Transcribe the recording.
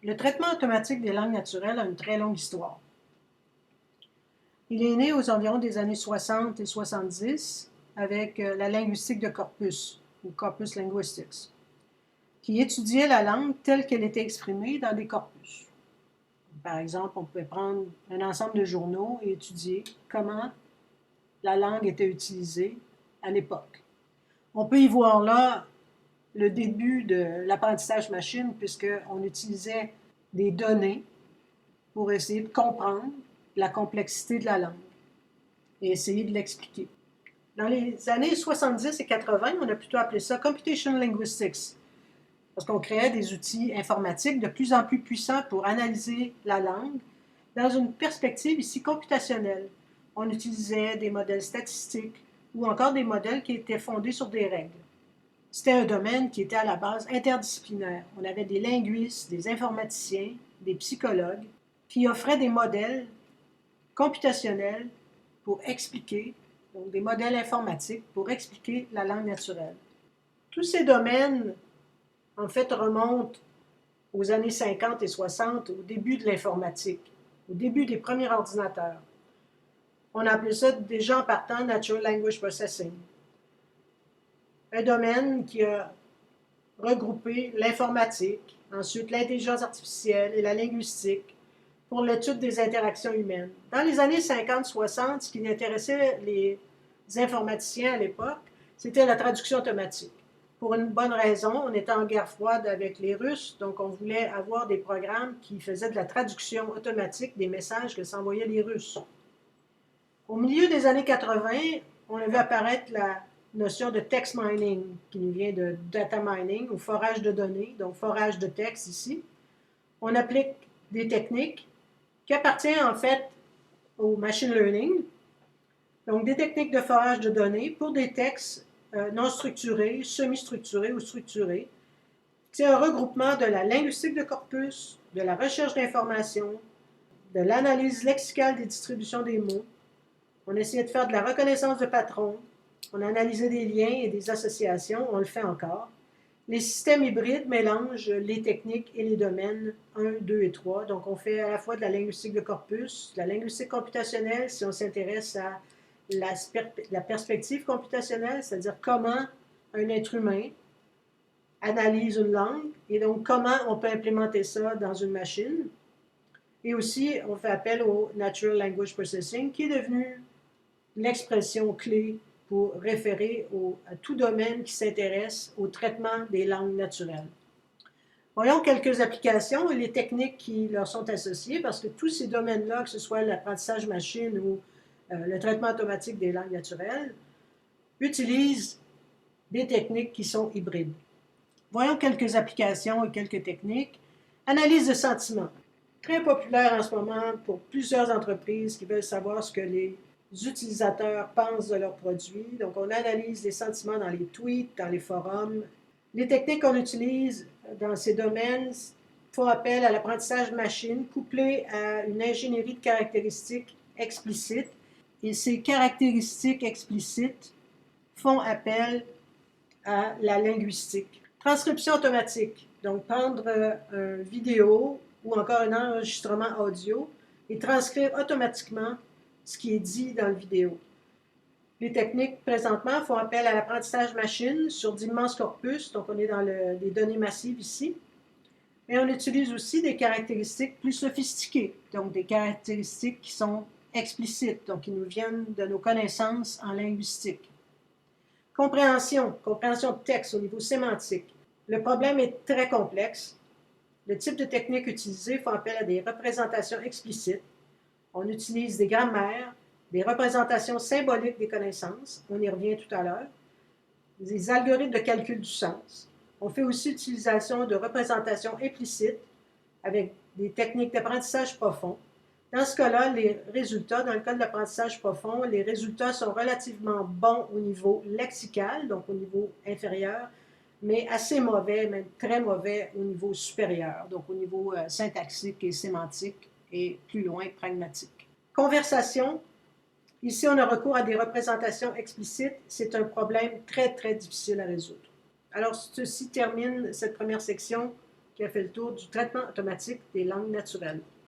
Le traitement automatique des langues naturelles a une très longue histoire. Il est né aux environs des années 60 et 70 avec la linguistique de corpus, ou corpus linguistics, qui étudiait la langue telle qu'elle était exprimée dans des corpus. Par exemple, on pouvait prendre un ensemble de journaux et étudier comment la langue était utilisée à l'époque. On peut y voir là le début de l'apprentissage machine, puisqu'on utilisait des données pour essayer de comprendre la complexité de la langue et essayer de l'expliquer. Dans les années 70 et 80, on a plutôt appelé ça Computational Linguistics, parce qu'on créait des outils informatiques de plus en plus puissants pour analyser la langue dans une perspective ici computationnelle. On utilisait des modèles statistiques ou encore des modèles qui étaient fondés sur des règles. C'était un domaine qui était à la base interdisciplinaire. On avait des linguistes, des informaticiens, des psychologues qui offraient des modèles computationnels pour expliquer, donc des modèles informatiques pour expliquer la langue naturelle. Tous ces domaines, en fait, remontent aux années 50 et 60, au début de l'informatique, au début des premiers ordinateurs. On appelait ça déjà en partant Natural Language Processing. Un domaine qui a regroupé l'informatique, ensuite l'intelligence artificielle et la linguistique pour l'étude des interactions humaines. Dans les années 50-60, ce qui intéressait les informaticiens à l'époque, c'était la traduction automatique. Pour une bonne raison, on était en guerre froide avec les Russes, donc on voulait avoir des programmes qui faisaient de la traduction automatique des messages que s'envoyaient les Russes. Au milieu des années 80, on a vu apparaître la notion de text mining, qui nous vient de data mining, ou forage de données, donc forage de texte ici. On applique des techniques qui appartiennent en fait au machine learning, donc des techniques de forage de données pour des textes non structurés, semi-structurés ou structurés. C'est un regroupement de la linguistique de corpus, de la recherche d'informations, de l'analyse lexicale des distributions des mots. On essayait de faire de la reconnaissance de patrons, on analysait des liens et des associations, on le fait encore. Les systèmes hybrides mélangent les techniques et les domaines 1, 2 et 3. Donc, on fait à la fois de la linguistique de corpus, de la linguistique computationnelle, si on s'intéresse à la perspective computationnelle, c'est-à-dire comment un être humain analyse une langue et donc comment on peut implémenter ça dans une machine. Et aussi, on fait appel au Natural Language Processing, qui est devenu l'expression clé pour référer à tout domaine qui s'intéresse au traitement des langues naturelles. Voyons quelques applications et les techniques qui leur sont associées, parce que tous ces domaines-là, que ce soit l'apprentissage machine ou le traitement automatique des langues naturelles, utilisent des techniques qui sont hybrides. Voyons quelques applications et quelques techniques. Analyse de sentiments. Très populaire en ce moment pour plusieurs entreprises qui veulent savoir ce que les utilisateurs pensent de leurs produits. Donc, on analyse les sentiments dans les tweets, dans les forums. Les techniques qu'on utilise dans ces domaines font appel à l'apprentissage machine couplé à une ingénierie de caractéristiques explicites. Et ces caractéristiques explicites font appel à la linguistique. Transcription automatique. Donc, prendre une vidéo ou encore un enregistrement audio et transcrire automatiquement ce qui est dit dans la vidéo. Les techniques présentement font appel à l'apprentissage machine sur d'immenses corpus, donc on est dans les données massives ici. Mais on utilise aussi des caractéristiques plus sophistiquées, donc des caractéristiques qui sont explicites, donc qui nous viennent de nos connaissances en linguistique. Compréhension de texte au niveau sémantique. Le problème est très complexe. Le type de technique utilisée fait appel à des représentations explicites. On utilise des grammaires, des représentations symboliques des connaissances, on y revient tout à l'heure, des algorithmes de calcul du sens. On fait aussi utilisation de représentations implicites avec des techniques d'apprentissage profond. Dans ce cas-là, les résultats, dans le cas de l'apprentissage profond, les résultats sont relativement bons au niveau lexical, donc au niveau inférieur, mais assez mauvais, même très mauvais au niveau supérieur, donc au niveau syntaxique et sémantique et plus loin pragmatique. Conversation. Ici, on a recours à des représentations explicites. C'est un problème très, très difficile à résoudre. Alors, ceci termine cette première section qui a fait le tour du traitement automatique des langues naturelles.